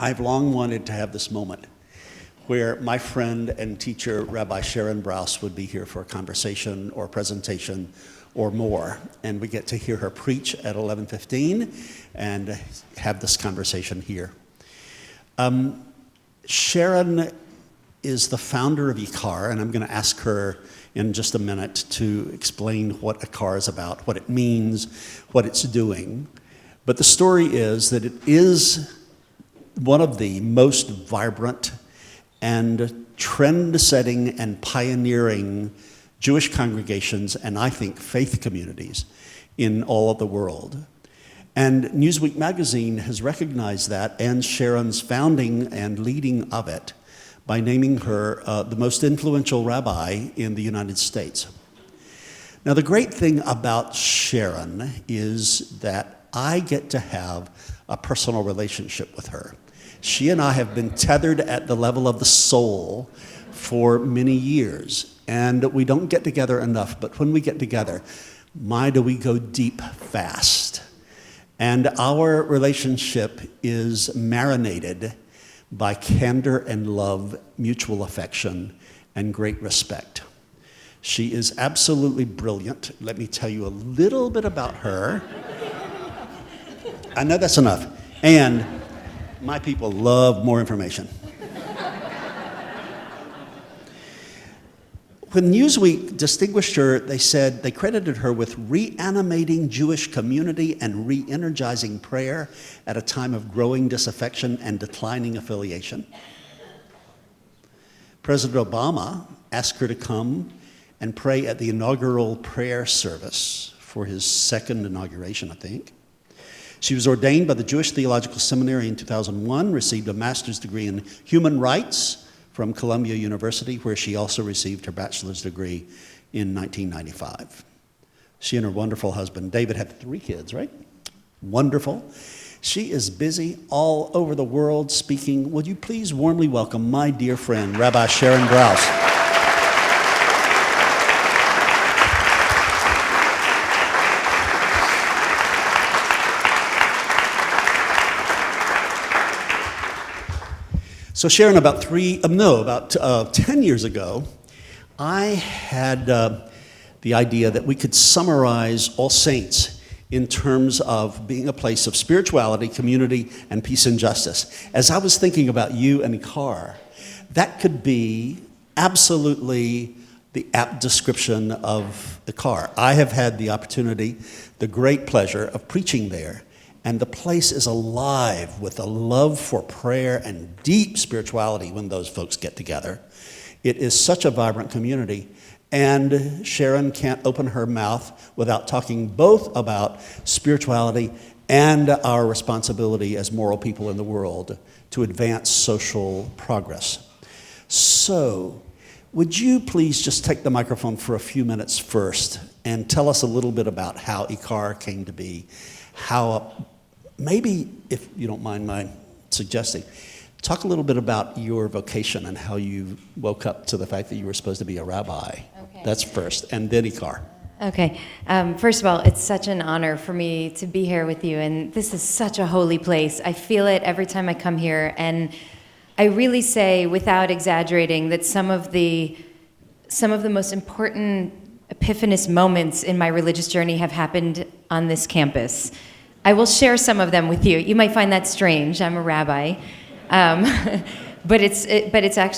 I've long wanted to have this moment where my friend and teacher, Rabbi Sharon Brous, would be here for a conversation or presentation or more. And we get to hear her preach at 11:15 and have this conversation here. Sharon is the founder of IKAR, and I'm going to ask her in just a minute to explain what IKAR is about, what it means, what it's doing. But the story is that it is one of the most vibrant and trend-setting and pioneering Jewish congregations and I think faith communities in all of the world. And Newsweek magazine has recognized that and Sharon's founding and leading of it by naming her the most influential rabbi in the United States. Now, the great thing about Sharon is that I get to have a personal relationship with her. She and I have been tethered at the level of the soul for many years, and we don't get together enough, but when we get together, my, do we go deep fast. And our relationship is marinated by candor and love, mutual affection, and great respect. She is absolutely brilliant. Let me tell you a little bit about her. I know that's enough. And my people love more information. When Newsweek distinguished her, they credited her with reanimating Jewish community and re-energizing prayer at a time of growing disaffection and declining affiliation. President Obama asked her to come and pray at the inaugural prayer service for his second inauguration, I think. She was ordained by the Jewish Theological Seminary in 2001, received a master's degree in human rights from Columbia University, where she also received her bachelor's degree in 1995. She and her wonderful husband, David, have 3 kids, right? Wonderful. She is busy all over the world speaking. Would you please warmly welcome my dear friend, Rabbi Sharon Brous. So Sharon, about 10 years ago, I had the idea that we could summarize All Saints in terms of being a place of spirituality, community, and peace and justice. As I was thinking about you and IKAR, that could be absolutely the apt description of IKAR. I have had the opportunity, the great pleasure of preaching there. And the place is alive with a love for prayer and deep spirituality when those folks get together. It is such a vibrant community. And Sharon can't open her mouth without talking both about spirituality and our responsibility as moral people in the world to advance social progress. So, would you please just take the microphone for a few minutes first and tell us a little bit about how IKAR came to be, how maybe, if you don't mind my suggesting, talk a little bit about your vocation and how you woke up to the fact that you were supposed to be a rabbi. Okay. That's first, and then IKAR. Okay. First of all, it's such an honor for me to be here with you, and this is such a holy place. I feel it every time I come here, and I really say, without exaggerating, that some of the most important epiphanous moments in my religious journey have happened on this campus. I will share some of them with you. You might find that strange. I'm a rabbi. But it's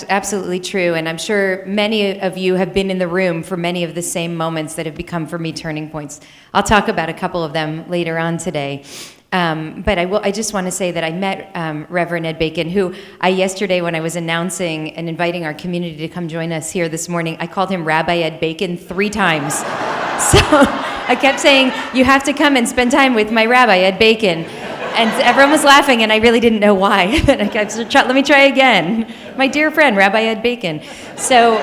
absolutely true. And I'm sure many of you have been in the room for many of the same moments that have become for me turning points. I'll talk about a couple of them later on today. But I just want to say that I met Reverend Ed Bacon, who yesterday when I was announcing and inviting our community to come join us here this morning, I called him Rabbi Ed Bacon 3 times. So I kept saying, you have to come and spend time with my rabbi, Ed Bacon. And everyone was laughing, and I really didn't know why. Let me try again. My dear friend, Rabbi Ed Bacon. So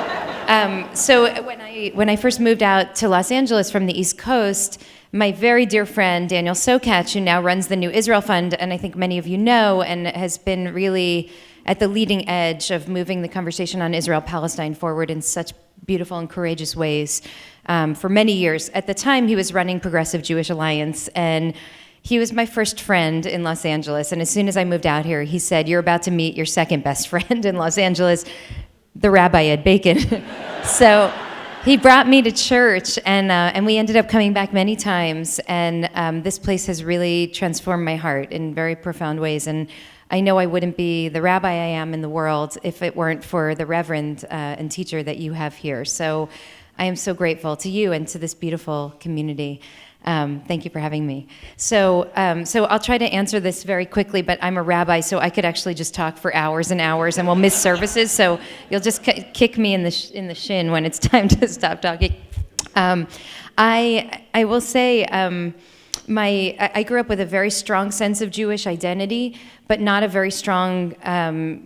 when I first moved out to Los Angeles from the East Coast, my very dear friend, Daniel Sokach, who now runs the New Israel Fund, and I think many of you know, and has been really at the leading edge of moving the conversation on Israel-Palestine forward in such beautiful and courageous ways for many years. At the time, he was running Progressive Jewish Alliance, and He was my first friend in Los Angeles, and as soon as I moved out here, he said, "You're about to meet your second best friend in Los Angeles, the Rabbi Ed Bacon." So he brought me to church, and we ended up coming back many times, and this place has really transformed my heart in very profound ways, and I know I wouldn't be the rabbi I am in the world if it weren't for the reverend and teacher that you have here. So I am so grateful to you and to this beautiful community. Thank you for having me. So I'll try to answer this very quickly, but I'm a rabbi, so I could actually just talk for hours and hours, and we'll miss services. So you'll just kick me in the shin when it's time to stop talking. I will say I grew up with a very strong sense of Jewish identity, but not a very strong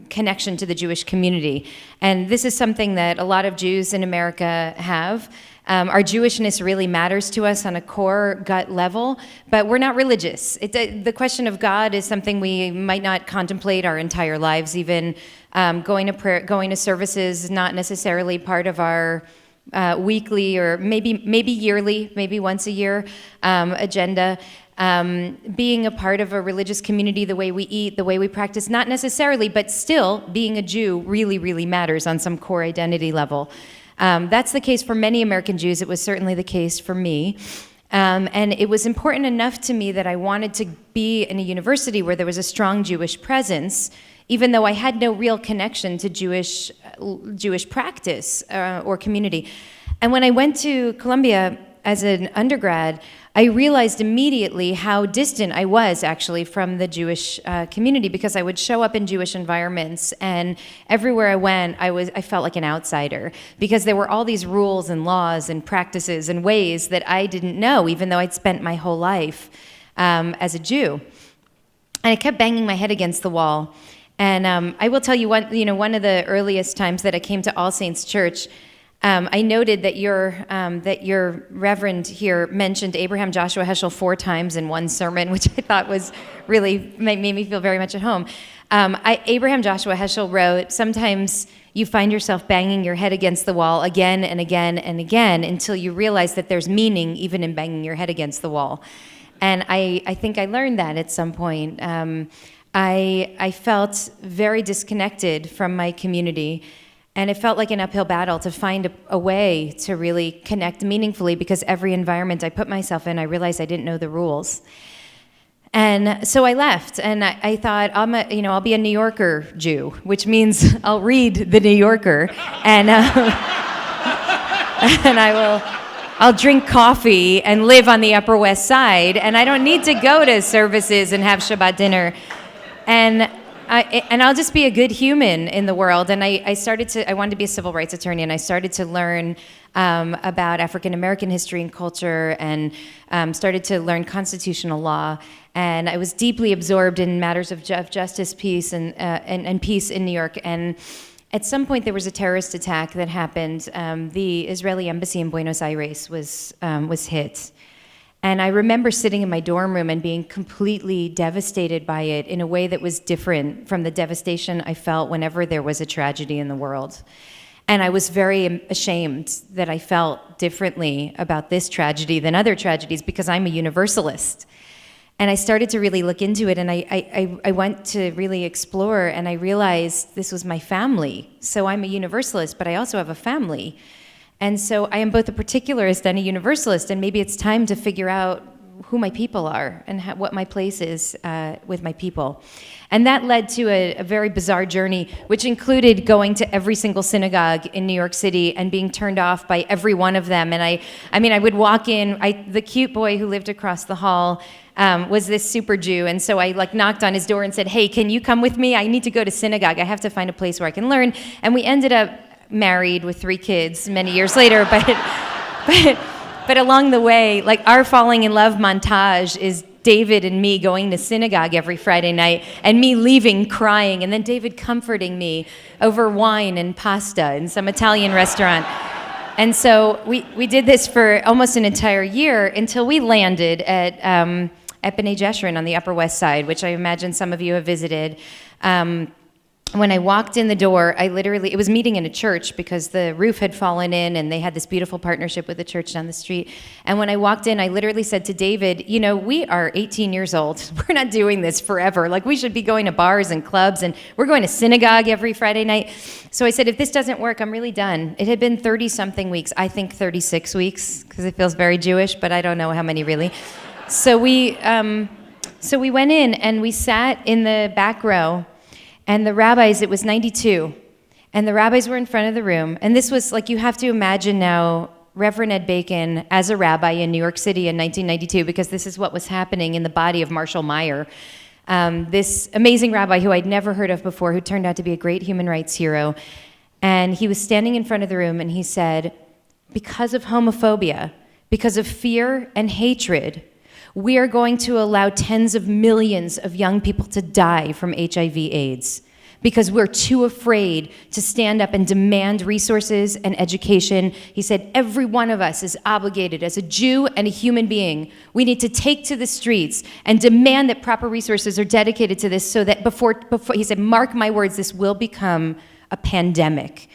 connection to the Jewish community. And this is something that a lot of Jews in America have. Our Jewishness really matters to us on a core gut level, but we're not religious. The question of God is something we might not contemplate our entire lives. Even going to prayer, going to services, is not necessarily part of our weekly or maybe yearly, maybe once a year agenda. Being a part of a religious community, the way we eat, the way we practice, not necessarily, but still being a Jew really, really matters on some core identity level. That's the case for many American Jews. It was certainly the case for me. And it was important enough to me that I wanted to be in a university where there was a strong Jewish presence, even though I had no real connection to Jewish practice or community. And when I went to Columbia as an undergrad, I realized immediately how distant I was actually from the Jewish community, because I would show up in Jewish environments, and everywhere I went, I felt like an outsider, because there were all these rules and laws and practices and ways that I didn't know, even though I'd spent my whole life as a Jew. And I kept banging my head against the wall. And I will tell you, one of the earliest times that I came to All Saints Church, I noted that your reverend here mentioned Abraham Joshua Heschel 4 times in one sermon, which I thought was really made me feel very much at home. Abraham Joshua Heschel wrote, "Sometimes you find yourself banging your head against the wall again and again and again until you realize that there's meaning even in banging your head against the wall." And I think I learned that at some point. I felt very disconnected from my community. And it felt like an uphill battle to find a way to really connect meaningfully, because every environment I put myself in, I realized I didn't know the rules. And so I left, and I thought, I'll be a New Yorker Jew, which means I'll read the New Yorker, and I'll drink coffee and live on the Upper West Side, and I don't need to go to services and have Shabbat dinner. And I'll just be a good human in the world. And I wanted to be a civil rights attorney, and I started to learn about African American history and culture, and started to learn constitutional law. And I was deeply absorbed in matters of justice, peace, and peace in New York. And at some point, there was a terrorist attack that happened. The Israeli embassy in Buenos Aires was hit. And I remember sitting in my dorm room and being completely devastated by it in a way that was different from the devastation I felt whenever there was a tragedy in the world. And I was very ashamed that I felt differently about this tragedy than other tragedies, because I'm a universalist. And I started to really look into it, and I went to really explore, and I realized this was my family. So I'm a universalist, but I also have a family. And so I am both a particularist and a universalist, and maybe it's time to figure out who my people are and what my place is with my people. And that led to a very bizarre journey, which included going to every single synagogue in New York City and being turned off by every one of them. And I would walk in, the cute boy who lived across the hall was this super Jew, and so I knocked on his door and said, "Hey, can you come with me? I need to go to synagogue. I have to find a place where I can learn." And we ended up married with 3 kids many years later, but along the way, our falling in love montage is David and me going to synagogue every Friday night, and me leaving crying, and then David comforting me over wine and pasta in some Italian restaurant. And so we did this for almost an entire year until we landed at B'nai Jeshurun on the Upper West Side, which I imagine some of you have visited. when I walked in the door, it was meeting in a church because the roof had fallen in and they had this beautiful partnership with the church down the street. And when I walked in, I literally said to David, we are 18 years old. We're not doing this forever. Like, we should be going to bars and clubs, and we're going to synagogue every Friday night. So I said, if this doesn't work, I'm really done. It had been 30-something weeks. I think 36 weeks because it feels very Jewish, but I don't know how many really. So we went in and we sat in the back row. And the rabbis, it was 92, and the rabbis were in front of the room. And this was like, you have to imagine now Reverend Ed Bacon as a rabbi in New York City in 1992, because this is what was happening in the body of Marshall Meyer, this amazing rabbi who I'd never heard of before, who turned out to be a great human rights hero. And he was standing in front of the room, and he said, because of homophobia, because of fear and hatred, we are going to allow tens of millions of young people to die from HIV/AIDS because we're too afraid to stand up and demand resources and education. He said, every one of us is obligated as a Jew and a human being. We need to take to the streets and demand that proper resources are dedicated to this so that before he said, mark my words, this will become a pandemic.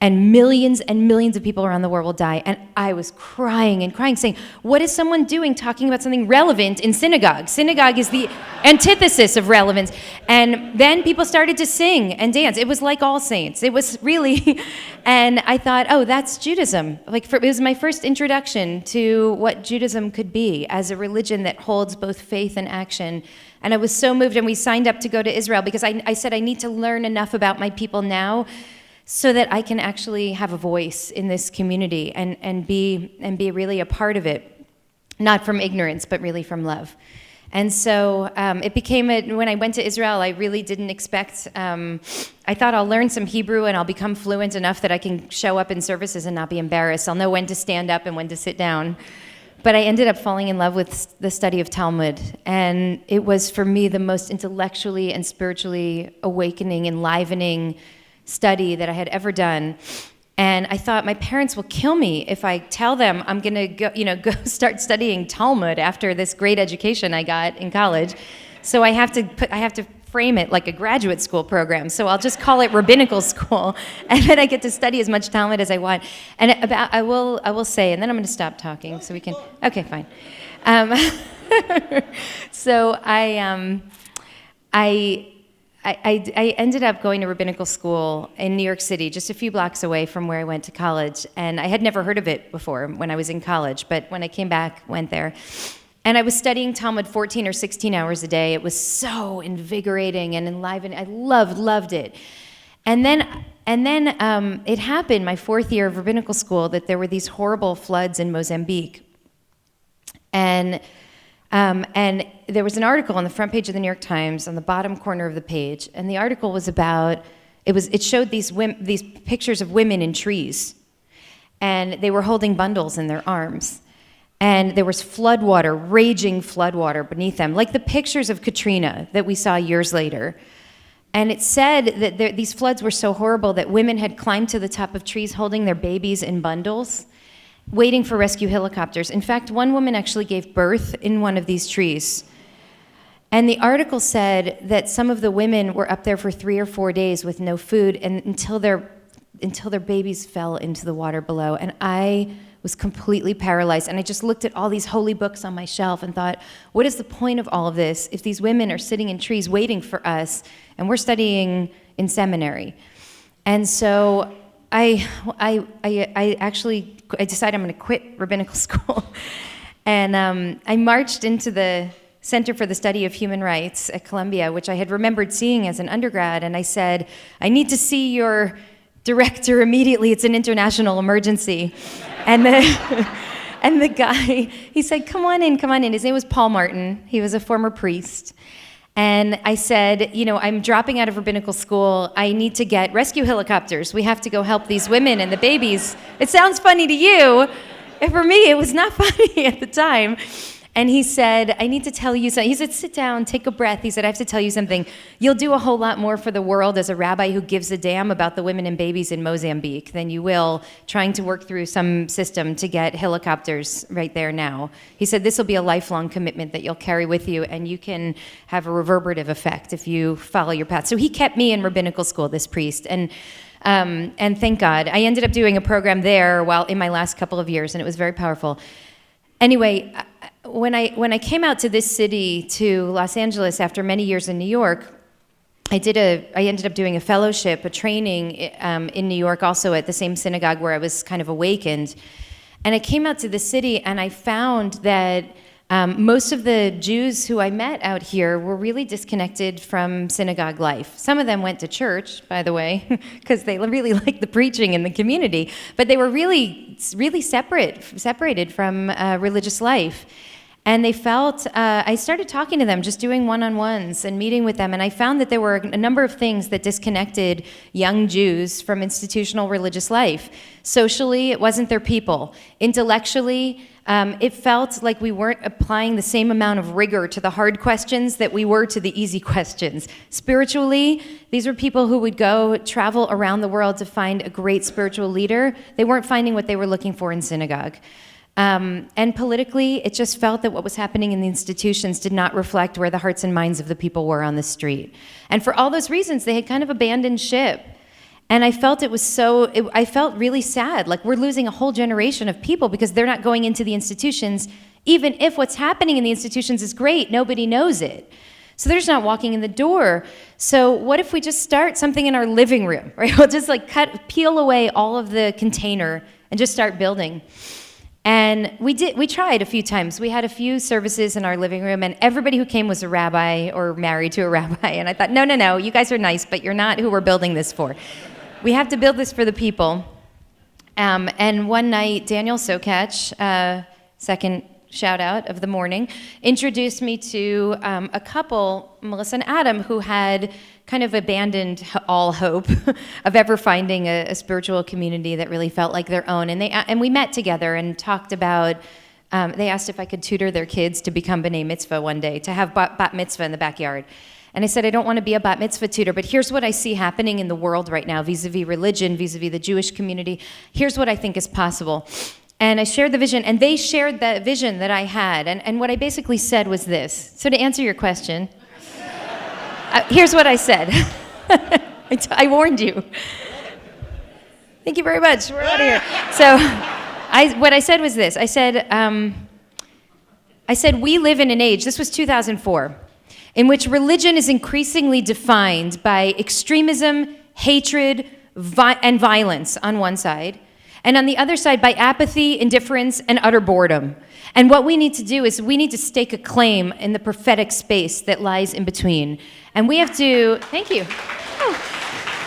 And millions of people around the world will die. And I was crying and crying, saying, what is someone doing talking about something relevant in synagogue? Synagogue is the antithesis of relevance. And then people started to sing and dance. It was like All Saints. It was really, and I thought, oh, that's Judaism. It was my first introduction to what Judaism could be as a religion that holds both faith and action. And I was so moved, and we signed up to go to Israel because I said, I need to learn enough about my people now so that I can actually have a voice in this community and be really a part of it, not from ignorance, but really from love. And so it became, when I went to Israel, I really didn't expect, I thought I'll learn some Hebrew and I'll become fluent enough that I can show up in services and not be embarrassed. I'll know when to stand up and when to sit down. But I ended up falling in love with the study of Talmud. And it was, for me, the most intellectually and spiritually awakening, enlivening study that I had ever done. And I thought, my parents will kill me if I tell them I'm going to go start studying Talmud after this great education I got in college. So I have to frame it like a graduate school program. So I'll just call it rabbinical school, and then I get to study as much Talmud as I want. And I will say, and then I'm going to stop talking so we can. Okay, fine. So I ended up going to rabbinical school in New York City, just a few blocks away from where I went to college. And I had never heard of it before when I was in college, but when I came back, went there. And I was studying Talmud 14 or 16 hours a day. It was so invigorating and enlivening. I loved it. And then it happened, my fourth year of rabbinical school, that there were these horrible floods in Mozambique. And there was an article on the front page of the New York Times on the bottom corner of the page, and the article was about, it showed these pictures of women in trees, and they were holding bundles in their arms, and there was raging floodwater beneath them, like the pictures of Katrina that we saw years later. And it said that these floods were so horrible that women had climbed to the top of trees holding their babies in bundles, waiting for rescue helicopters. In fact, one woman actually gave birth in one of these trees. And the article said that some of the women were up there for 3 or 4 days with no food, and until their babies fell into the water below. And I was completely paralyzed. And I just looked at all these holy books on my shelf and thought, what is the point of all of this if these women are sitting in trees waiting for us, and we're studying in seminary? And so I decided I'm going to quit rabbinical school. And I marched into the Center for the Study of Human Rights at Columbia, which I had remembered seeing as an undergrad, and I said, I need to see your director immediately. It's an international emergency. And the guy, he said, come on in. His name was Paul Martin. He was a former priest. And I said, I'm dropping out of rabbinical school. I need to get rescue helicopters. We have to go help these women and the babies. It sounds funny to you. And for me, it was not funny at the time. And he said, I need to tell you something. He said, sit down, take a breath. He said, I have to tell you something. You'll do a whole lot more for the world as a rabbi who gives a damn about the women and babies in Mozambique than you will trying to work through some system to get helicopters right there now. He said, this will be a lifelong commitment that you'll carry with you, and you can have a reverberative effect if you follow your path. So he kept me in rabbinical school, this priest. And thank God. I ended up doing a program there while in my last couple of years, and it was very powerful. Anyway, when I came out to this city, to Los Angeles, after many years in New York, I ended up doing a fellowship, a training in New York, also at the same synagogue where I was kind of awakened. And I came out to the city, and I found that most of the Jews who I met out here were really disconnected from synagogue life. Some of them went to church, by the way, because they really liked the preaching in the community, but they were really separated from religious life. And they felt, I started talking to them, just doing one-on-ones and meeting with them, and I found that there were a number of things that disconnected young Jews from institutional religious life. Socially, it wasn't their people. Intellectually, it felt like we weren't applying the same amount of rigor to the hard questions that we were to the easy questions. Spiritually, these were people who would go travel around the world to find a great spiritual leader. They weren't finding what they were looking for in synagogue. And politically, it just felt that what was happening in the institutions did not reflect where the hearts and minds of the people were on the street. And for all those reasons, they had kind of abandoned ship. And I felt I felt really sad, like we're losing a whole generation of people because they're not going into the institutions. Even if what's happening in the institutions is great, nobody knows it. So they're just not walking in the door. So what if we just start something in our living room, right? We'll just like peel away all of the container and just start building. And we tried a few times. We had a few services in our living room, and everybody who came was a rabbi or married to a rabbi. And I thought, no, you guys are nice, but you're not who we're building this for. We have to build this for the people. And one night, Daniel Sokach, second shout out of the morning, introduced me to a couple, Melissa and Adam, who had kind of abandoned all hope of ever finding a spiritual community that really felt like their own. And we met together and talked about, they asked if I could tutor their kids to become B'nai Mitzvah one day, to have bat mitzvah in the backyard. And I said, I don't want to be a bat mitzvah tutor, but here's what I see happening in the world right now, vis-a-vis religion, vis-a-vis the Jewish community. Here's what I think is possible. And I shared the vision, and they shared the vision that I had. And what I basically said was this. So to answer your question, here's what I said. I warned you. Thank you very much. We're out of here. So what I said was this. I said, we live in an age, this was 2004, in which religion is increasingly defined by extremism, hatred, and violence on one side, and on the other side by apathy, indifference, and utter boredom. And what we need to do is we need to stake a claim in the prophetic space that lies in between. And we have to, thank you.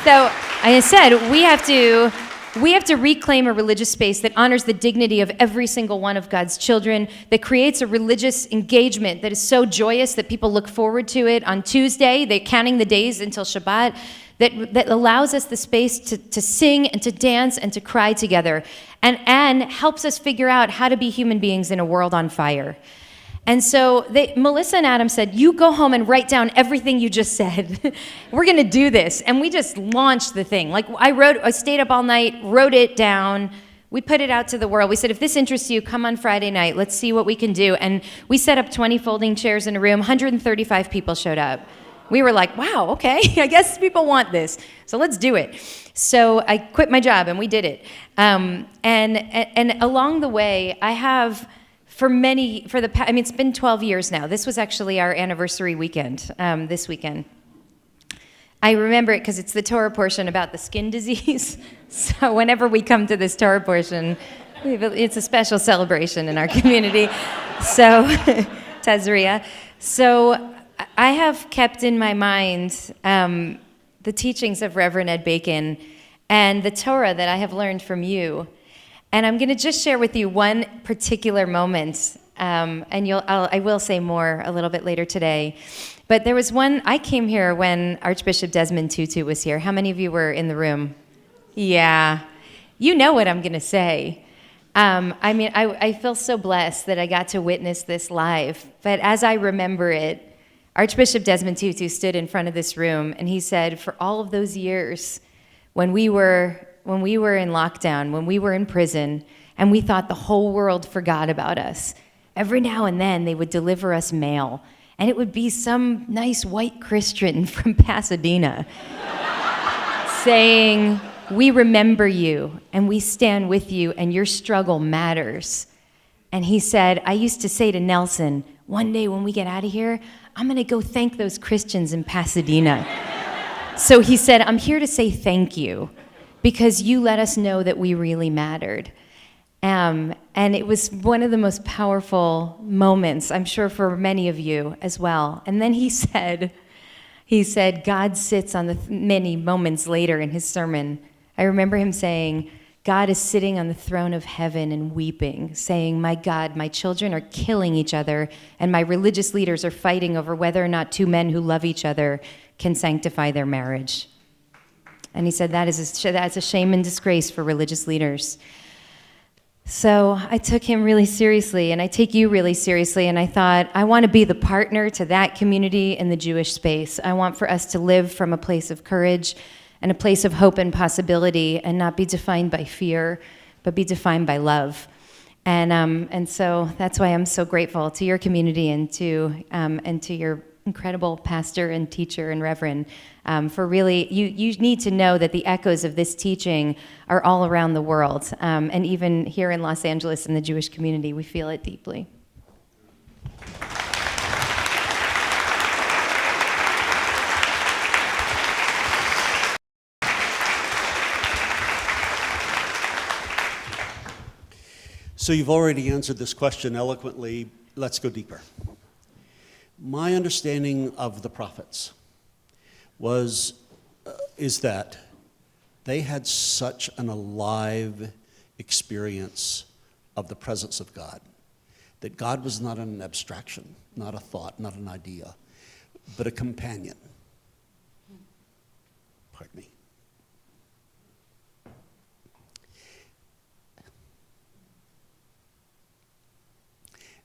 So I said, we have to reclaim a religious space that honors the dignity of every single one of God's children, that creates a religious engagement that is so joyous that people look forward to it on Tuesday. They're counting the days until Shabbat. That allows us the space to sing and to dance and to cry together, and helps us figure out how to be human beings in a world on fire. And so Melissa and Adam said, you go home and write down everything you just said. We're going to do this. And we just launched the thing. Like I stayed up all night, wrote it down. We put it out to the world. We said, if this interests you, come on Friday night. Let's see what we can do. And we set up 20 folding chairs in a room. 135 people showed up. We were like, wow, okay, I guess people want this. So let's do it. So I quit my job and we did it. And along the way, I have it's been 12 years now. This was actually our anniversary weekend, this weekend. I remember it because it's the Torah portion about the skin disease. So whenever we come to this Torah portion, it's a special celebration in our community. So, Tazria. So I have kept in my mind the teachings of Reverend Ed Bacon and the Torah that I have learned from you. And I'm going to just share with you one particular moment, and I will say more a little bit later today. But there was one, I came here when Archbishop Desmond Tutu was here. How many of you were in the room? Yeah. You know what I'm going to say. I feel so blessed that I got to witness this live. But as I remember it, Archbishop Desmond Tutu stood in front of this room and he said, for all of those years when we were in lockdown, when we were in prison, and we thought the whole world forgot about us, every now and then they would deliver us mail, and it would be some nice white Christian from Pasadena saying, we remember you, and we stand with you, and your struggle matters. And he said, I used to say to Nelson, one day when we get out of here, I'm going to go thank those Christians in Pasadena. So he said, I'm here to say thank you, because you let us know that we really mattered. And it was one of the most powerful moments, I'm sure for many of you as well. And then he said, God sits on many moments later in his sermon. I remember him saying, God is sitting on the throne of heaven and weeping, saying, my God, my children are killing each other, and my religious leaders are fighting over whether or not two men who love each other can sanctify their marriage. And he said that's a shame and disgrace for religious leaders. So I took him really seriously, and I take you really seriously, and I thought, I want to be the partner to that community in the Jewish space. I want for us to live from a place of courage and a place of hope and possibility, and not be defined by fear, but be defined by love. And so that's why I'm so grateful to your community and to your incredible pastor and teacher and reverend for really, you need to know that the echoes of this teaching are all around the world. And even here in Los Angeles in the Jewish community, we feel it deeply. So you've already answered this question eloquently. Let's go deeper. My understanding of the prophets is that they had such an alive experience of the presence of God, that God was not an abstraction, not a thought, not an idea, but a companion. Pardon me.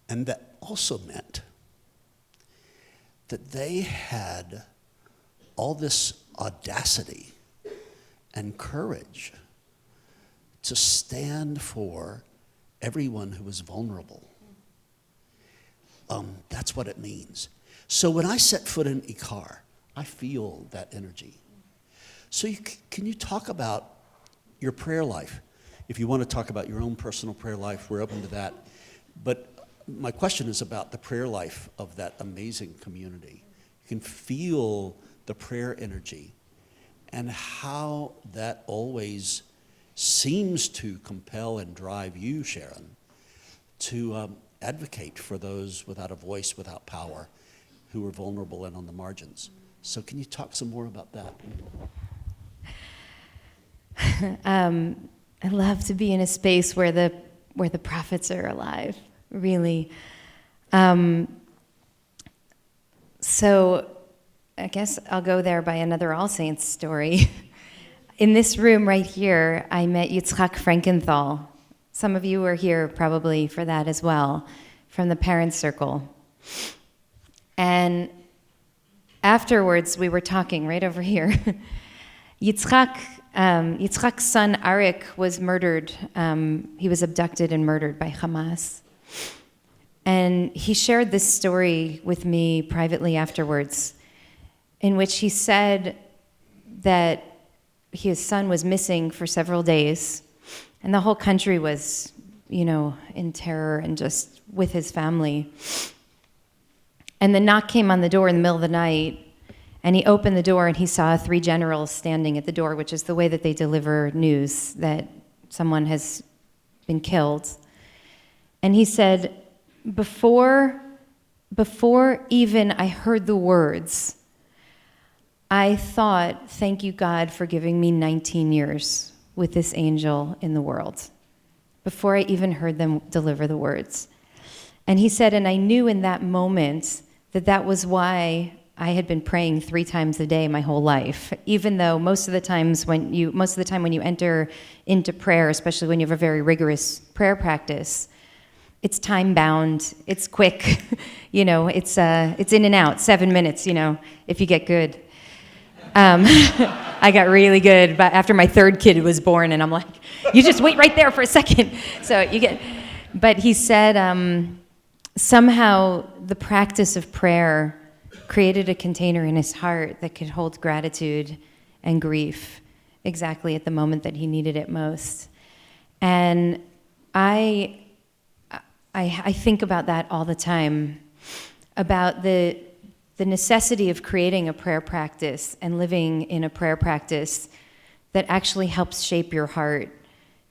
And that also meant that they had all this audacity and courage to stand for everyone who was vulnerable. That's what it means. So when I set foot in IKAR, I feel that energy. So can you talk about your prayer life? If you want to talk about your own personal prayer life, we're open to that. But my question is about the prayer life of that amazing community. You can feel the prayer energy and how that always seems to compel and drive you, Sharon, to advocate for those without a voice, without power, who are vulnerable and on the margins. So can you talk some more about that? I love to be in a space where the prophets are alive. Really. So I guess I'll go there by another All Saints story. In this room right here, I met Yitzhak Frankenthal. Some of you were here probably for that as well, from the Parents Circle. And afterwards, we were talking right over here. Yitzhak's son Arik was murdered. He was abducted and murdered by Hamas. And he shared this story with me privately afterwards, in which he said that his son was missing for several days, and the whole country was, in terror and just with his family. And the knock came on the door in the middle of the night, and he opened the door and he saw 3 generals standing at the door, which is the way that they deliver news that someone has been killed. And he said, before even I heard the words, I thought, thank you, God, for giving me 19 years with this angel in the world, before I even heard them deliver the words. And he said, and I knew in that moment that was why I had been praying 3 times a day my whole life, even though most of the time when you enter into prayer, especially when you have a very rigorous prayer practice, it's time bound, it's quick, it's in and out, 7 minutes, if you get good. I got really good, but after my 3rd kid was born, and I'm like, you just wait right there for a second. But he said, somehow the practice of prayer created a container in his heart that could hold gratitude and grief exactly at the moment that he needed it most. And I think about that all the time, about the necessity of creating a prayer practice and living in a prayer practice that actually helps shape your heart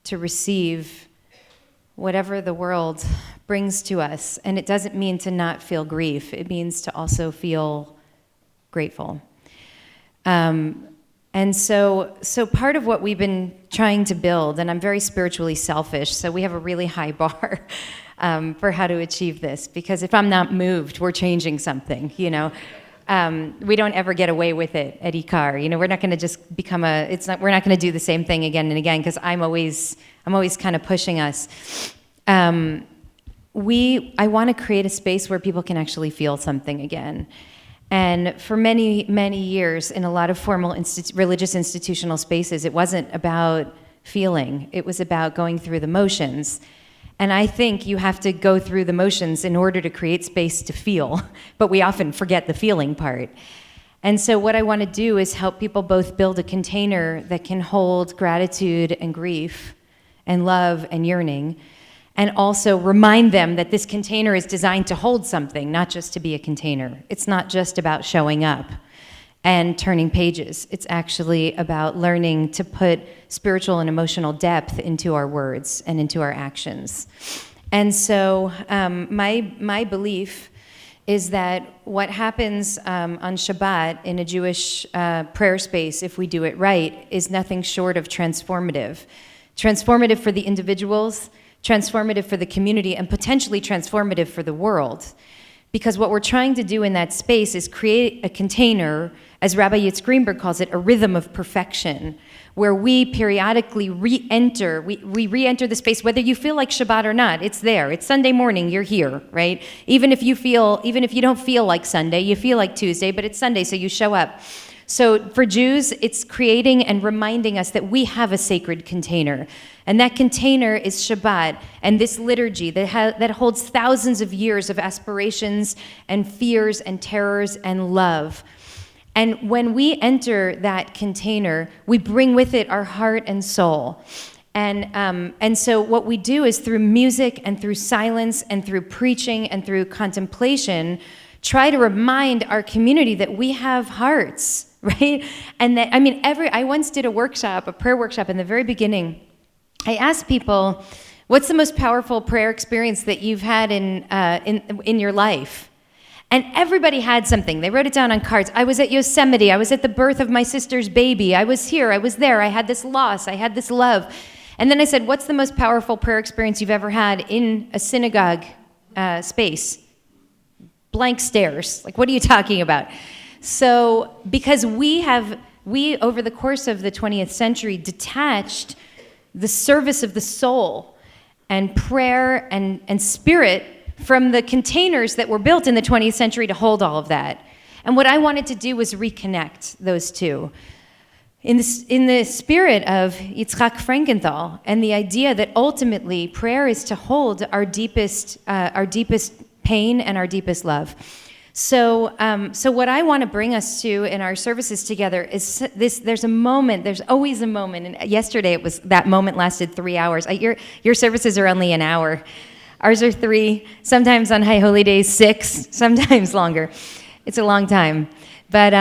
to receive whatever the world brings to us. And it doesn't mean to not feel grief. It means to also feel grateful. And so part of what we've been trying to build, and I'm very spiritually selfish, so we have a really high bar for how to achieve this, because if I'm not moved, we're changing something, We don't ever get away with it at IKAR. We're not going to just we're not going to do the same thing again and again, because I'm always kind of pushing us. I want to create a space where people can actually feel something again. And for many, many years, in a lot of formal religious institutional spaces, it wasn't about feeling. It was about going through the motions. And I think you have to go through the motions in order to create space to feel, but we often forget the feeling part. And so what I want to do is help people both build a container that can hold gratitude and grief and love and yearning, and also remind them that this container is designed to hold something, not just to be a container. It's not just about showing up and turning pages. It's actually about learning to put spiritual and emotional depth into our words and into our actions. And so my belief is that what happens on Shabbat in a Jewish prayer space, if we do it right, is nothing short of transformative. Transformative for the individuals, transformative for the community, and potentially transformative for the world. Because what we're trying to do in that space is create a container, as Rabbi Yitzhak Greenberg calls it, a rhythm of perfection, where we periodically re-enter, we re-enter the space, whether you feel like Shabbat or not. It's there. It's Sunday morning, you're here, right? Even if you don't feel like Sunday, you feel like Tuesday, but it's Sunday, so you show up. So for Jews, it's creating and reminding us that we have a sacred container. And that container is Shabbat, and this liturgy that holds thousands of years of aspirations and fears and terrors and love. And when we enter that container, we bring with it our heart and soul. And so what we do is through music and through silence and through preaching and through contemplation, try to remind our community that we have hearts, right? And that, I once did a prayer workshop in the very beginning. I asked people, what's the most powerful prayer experience that you've had in your life? And everybody had something. They wrote it down on cards. I was at Yosemite. I was at the birth of my sister's baby. I was here. I was there. I had this loss. I had this love. And then I said, what's the most powerful prayer experience you've ever had in a synagogue space? Blank stares. Like, what are you talking about? So, because we over the course of the 20th century detached the service of the soul and prayer and spirit from the containers that were built in the 20th century to hold all of that. And what I wanted to do was reconnect those two. In the spirit of Yitzhak Frankenthal and the idea that ultimately prayer is to hold our deepest pain and our deepest love. So what I want to bring us to in our services together is this. There's always a moment. And yesterday that moment lasted 3 hours. Your services are only an hour. Ours are 3, sometimes on High Holy Days 6, sometimes longer. It's a long time. But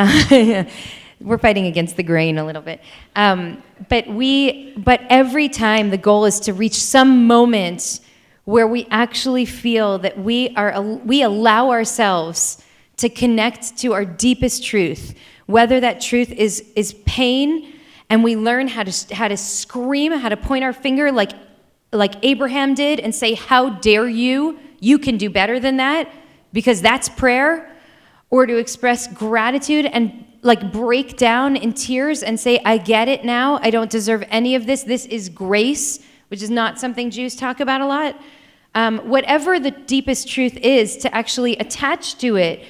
we're fighting against the grain a little bit. But every time the goal is to reach some moment where we actually feel that we allow ourselves to connect to our deepest truth, whether that truth is pain, and we learn how to scream, how to point our finger like Abraham did and say, how dare you? You can do better than that, because that's prayer. or to express gratitude and like break down in tears and say, I get it now. I don't deserve any of this. This is grace, which is not something Jews talk about a lot. Whatever the deepest truth is, to actually attach to it,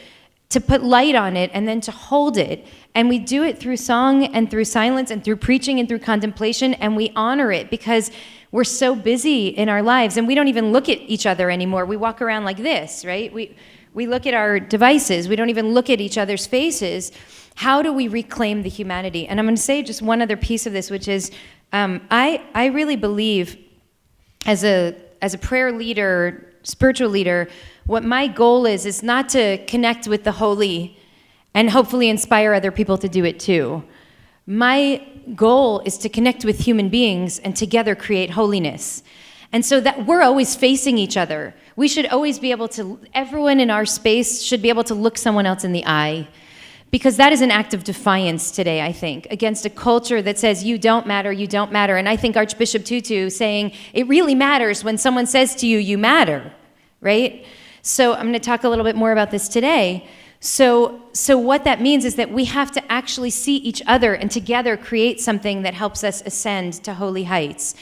to put light on it, and then to hold it. And we do it through song and through silence and through preaching and through contemplation, and we honor it because we're so busy in our lives, and we don't even look at each other anymore. We walk around like this, right? We look at our devices. We don't even look at each other's faces. How do we reclaim the humanity? And I'm going to say just one other piece of this, which is I really believe as a prayer leader, spiritual leader, what my goal is not to connect with the holy and hopefully inspire other people to do it too. My goal is to connect with human beings and together create holiness. And so that we're always facing each other. We should always be able to, everyone in our space should be able to look someone else in the eye. Because that is an act of defiance today, I think, against a culture that says, you don't matter, you don't matter. And I think Archbishop Tutu saying, it really matters when someone says to you, you matter, right? So I'm going to talk a little bit more about this today. So what that means is that we have to actually see each other and together create something that helps us ascend to holy heights.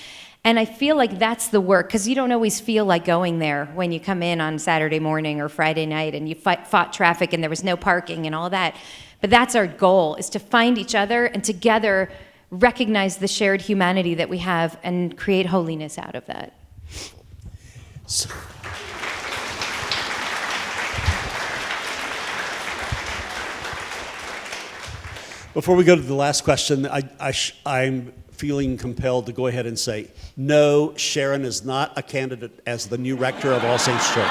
And I feel like that's the work, because you don't always feel like going there when you come in on Saturday morning or Friday night and you fought traffic and there was no parking and all that. But that's our goal, is to find each other and together recognize the shared humanity that we have and create holiness out of that. So, before we go to the last question, I'm feeling compelled to go ahead and say, no, Sharon is not a candidate as the new rector of All Saints Church.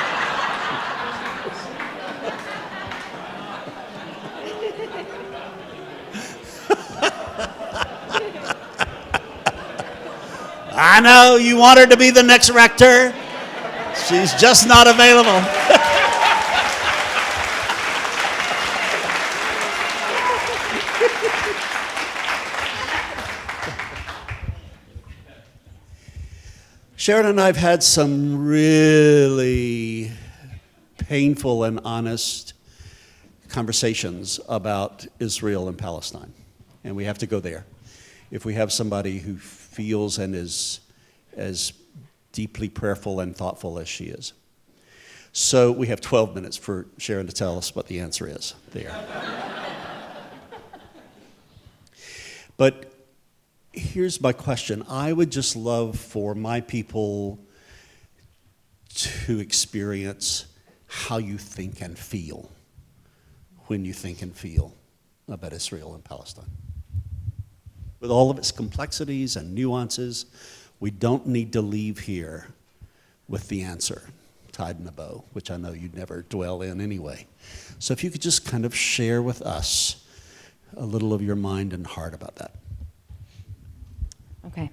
I know you want her to be the next rector. She's just not available. Sharon and I have had some really painful and honest conversations about Israel and Palestine, and we have to go there. If we have somebody who feels and is as deeply prayerful and thoughtful as she is. So we have 12 minutes for Sharon to tell us what the answer is there. But here's my question. I would just love for my people to experience how you think and feel when you think and feel about Israel and Palestine. With all of its complexities and nuances, we don't need to leave here with the answer tied in a bow, which I know you'd never dwell in anyway. So if you could just kind of share with us a little of your mind and heart about that. Okay.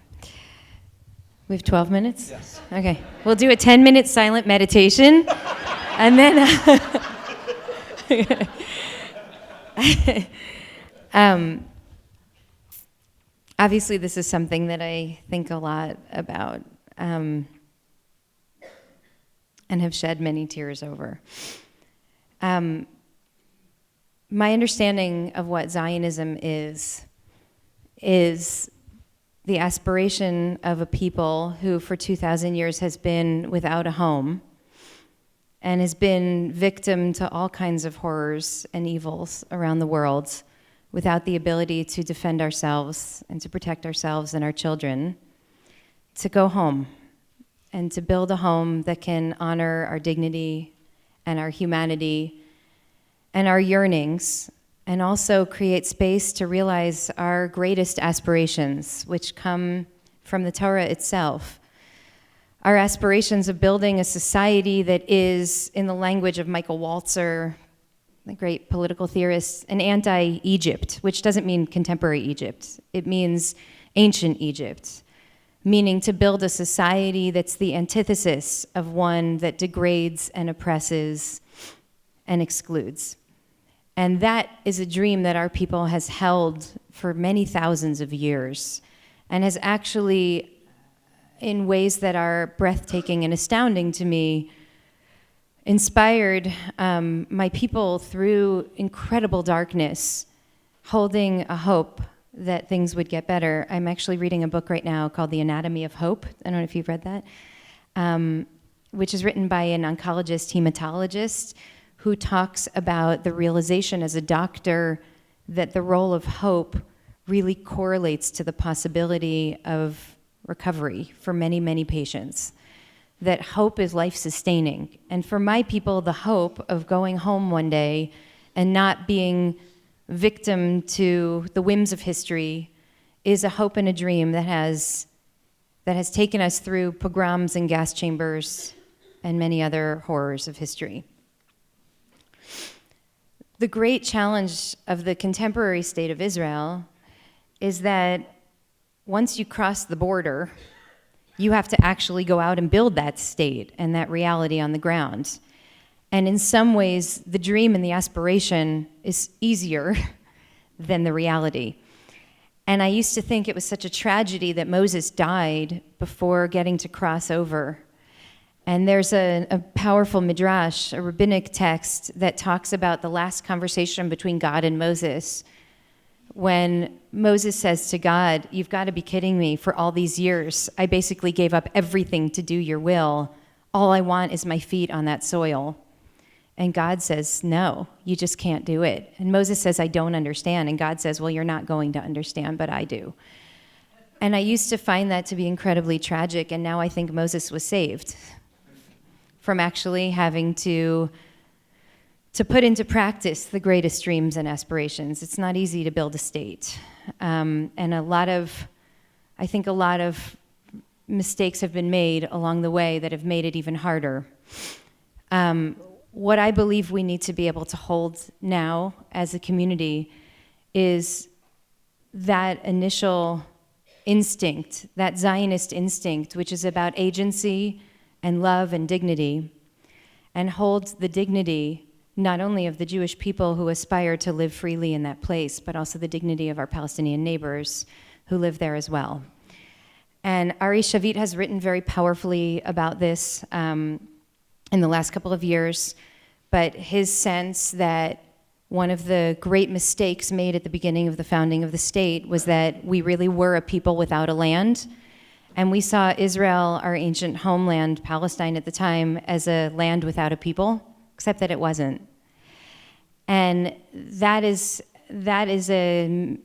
We have 12 minutes? Yes. Okay. We'll do a 10-minute silent meditation. And then obviously this is something that I think a lot about and have shed many tears over. My understanding of what Zionism is the aspiration of a people who for 2,000 years has been without a home and has been victim to all kinds of horrors and evils around the world without the ability to defend ourselves and to protect ourselves and our children, to go home and to build a home that can honor our dignity and our humanity and our yearnings, and also create space to realize our greatest aspirations, which come from the Torah itself. Our aspirations of building a society that is, in the language of Michael Walzer, the great political theorist, an anti-Egypt, which doesn't mean contemporary Egypt. It means ancient Egypt, meaning to build a society that's the antithesis of one that degrades and oppresses and excludes. And that is a dream that our people has held for many thousands of years and has actually, in ways that are breathtaking and astounding to me, inspired my people through incredible darkness, holding a hope that things would get better. I'm actually reading a book right now called The Anatomy of Hope. I don't know if you've read that, which is written by an oncologist, hematologist, who talks about the realization as a doctor that the role of hope really correlates to the possibility of recovery for many, many patients. That hope is life-sustaining. And for my people, the hope of going home one day and not being victim to the whims of history is a hope and a dream that has taken us through pogroms and gas chambers and many other horrors of history. The great challenge of the contemporary state of Israel is that once you cross the border, you have to actually go out and build that state and that reality on the ground. And in some ways, the dream and the aspiration is easier than the reality. And I used to think it was such a tragedy that Moses died before getting to cross over. And there's a powerful midrash, a rabbinic text, that talks about the last conversation between God and Moses, when Moses says to God, "You've got to be kidding me. For all these years, I basically gave up everything to do your will. All I want is my feet on that soil." And God says, "No, you just can't do it." And Moses says, "I don't understand." And God says, "Well, you're not going to understand, but I do." And I used to find that to be incredibly tragic, and now I think Moses was saved from actually having to put into practice the greatest dreams and aspirations. It's not easy to build a state. And I think a lot of mistakes have been made along the way that have made it even harder. What I believe we need to be able to hold now as a community is that initial instinct, that Zionist instinct, which is about agency and love and dignity, and hold the dignity not only of the Jewish people who aspire to live freely in that place, but also the dignity of our Palestinian neighbors who live there as well. And Ari Shavit has written very powerfully about this in the last couple of years, but his sense that one of the great mistakes made at the beginning of the founding of the state was that we really were a people without a land, and we saw Israel, our ancient homeland, Palestine at the time, as a land without a people, except that it wasn't. And that is a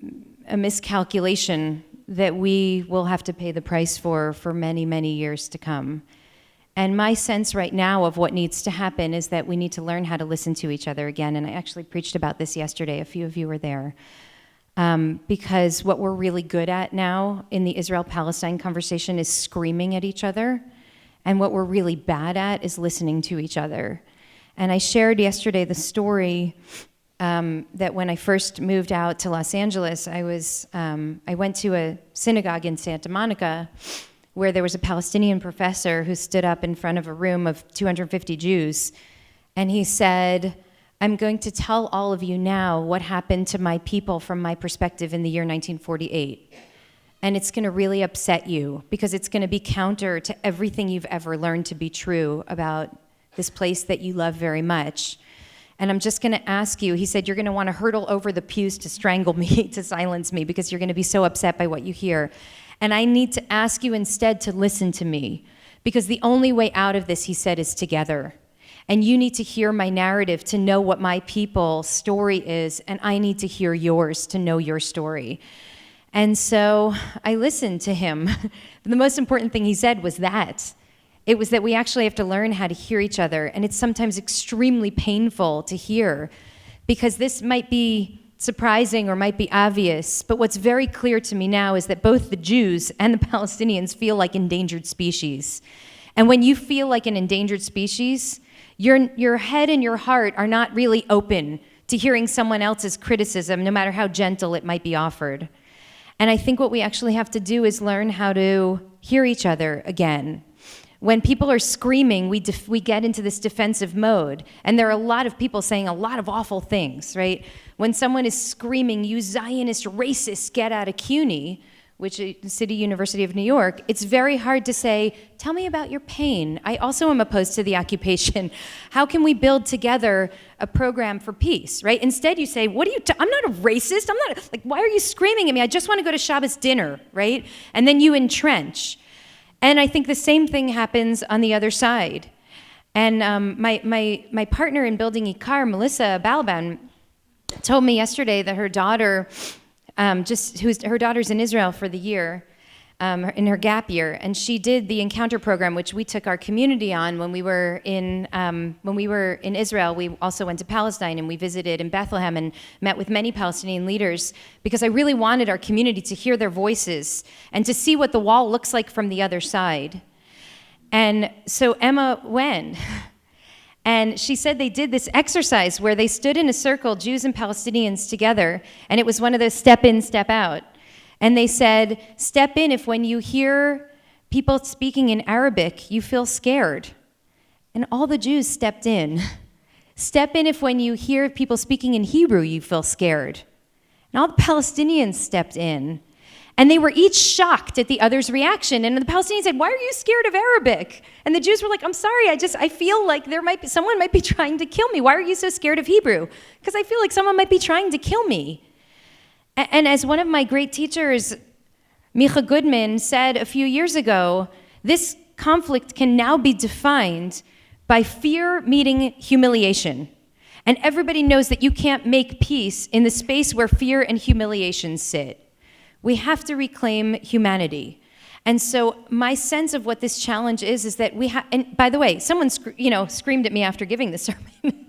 miscalculation that we will have to pay the price for many, many years to come. And my sense right now of what needs to happen is that we need to learn how to listen to each other again. And I actually preached about this yesterday. A few of you were there. Because what we're really good at now in the Israel-Palestine conversation is screaming at each other. And what we're really bad at is listening to each other. And I shared yesterday the story that when I first moved out to Los Angeles, I went to a synagogue in Santa Monica where there was a Palestinian professor who stood up in front of a room of 250 Jews, and he said, "I'm going to tell all of you now what happened to my people from my perspective in the year 1948. And it's going to really upset you because it's going to be counter to everything you've ever learned to be true about this place that you love very much. And I'm just going to ask you," he said, "you're going to want to hurtle over the pews to strangle me, to silence me, because you're going to be so upset by what you hear. And I need to ask you instead to listen to me, because the only way out of this," he said, "is together. And you need to hear my narrative to know what my people's story is, and I need to hear yours to know your story." And so I listened to him. The most important thing he said was that. It was that we actually have to learn how to hear each other, and it's sometimes extremely painful to hear, because this might be surprising or might be obvious, but what's very clear to me now is that both the Jews and the Palestinians feel like endangered species. And when you feel like an endangered species, your head and your heart are not really open to hearing someone else's criticism, no matter how gentle it might be offered. And I think what we actually have to do is learn how to hear each other again. When people are screaming, we get into this defensive mode. And there are a lot of people saying a lot of awful things, right? When someone is screaming, "You Zionist racists, get out of CUNY," which is the City University of New York, it's very hard to say, tell me about your pain. I also am opposed to the occupation. How can we build together a program for peace, right? Instead you say, what are you, I'm not a racist. I'm not, like, why are you screaming at me? I just want to go to Shabbos dinner, right? And then you entrench. And I think the same thing happens on the other side. And my partner in building IKAR, Melissa Balaban, told me yesterday that her daughter, her daughter's in Israel for the year, in her gap year, and she did the Encounter program, which we took our community on when we were in Israel. We also went to Palestine, and we visited in Bethlehem and met with many Palestinian leaders, because I really wanted our community to hear their voices and to see what the wall looks like from the other side. And so Emma went, and she said they did this exercise where they stood in a circle, Jews and Palestinians together, and it was one of those step in, step out. And they said, step in if when you hear people speaking in Arabic, you feel scared. And all the Jews stepped in. Step in if when you hear people speaking in Hebrew, you feel scared. And all the Palestinians stepped in. And they were each shocked at the other's reaction. And the Palestinians said, why are you scared of Arabic? And the Jews were like, I'm sorry, I feel like someone might be trying to kill me. Why are you so scared of Hebrew? Because I feel like someone might be trying to kill me. And as one of my great teachers, Micha Goodman, said a few years ago, this conflict can now be defined by fear meeting humiliation. And everybody knows that you can't make peace in the space where fear and humiliation sit. We have to reclaim humanity. And so my sense of what this challenge is that we have, and by the way, someone screamed at me after giving the sermon.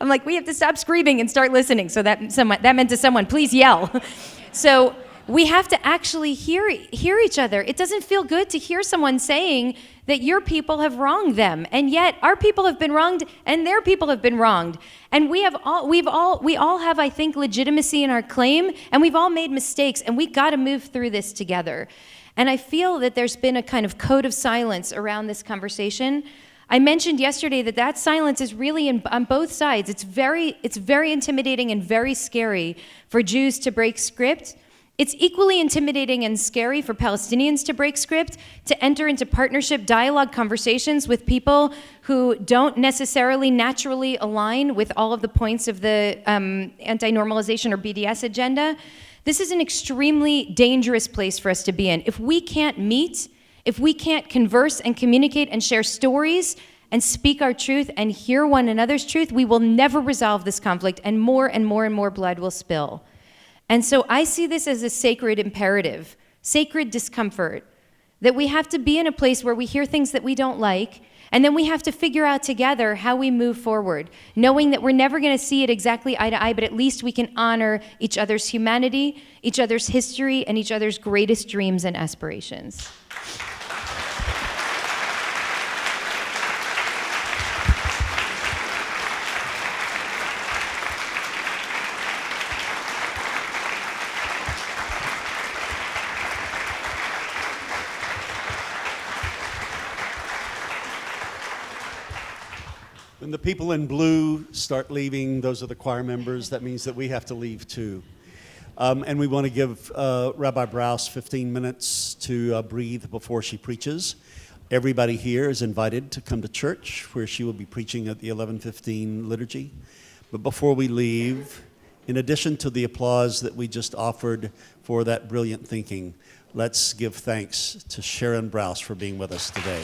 I'm like, we have to stop screaming and start listening. So that meant to someone, please yell. So we have to actually hear each other. It doesn't feel good to hear someone saying that your people have wronged them, and yet our people have been wronged and their people have been wronged. And we all have, I think, legitimacy in our claim, and we've all made mistakes, and we got to move through this together. And I feel that there's been a kind of code of silence around this conversation. I mentioned yesterday that silence is really on both sides. It's very intimidating and very scary for Jews to break script. It's equally intimidating and scary for Palestinians to break script, to enter into partnership dialogue conversations with people who don't necessarily naturally align with all of the points of the anti-normalization or BDS agenda. This is an extremely dangerous place for us to be in. If we can't meet, if we can't converse and communicate and share stories and speak our truth and hear one another's truth, we will never resolve this conflict, and more and more and more blood will spill. And so I see this as a sacred imperative, sacred discomfort, that we have to be in a place where we hear things that we don't like, and then we have to figure out together how we move forward, knowing that we're never going to see it exactly eye to eye, but at least we can honor each other's humanity, each other's history, and each other's greatest dreams and aspirations. When the people in blue start leaving, those are the choir members. That means that we have to leave too. And we want to give Rabbi Brous 15 minutes to breathe before she preaches. Everybody here is invited to come to church, where she will be preaching at the 11:15 liturgy. But before we leave, in addition to the applause that we just offered for that brilliant thinking, let's give thanks to Sharon Brous for being with us today.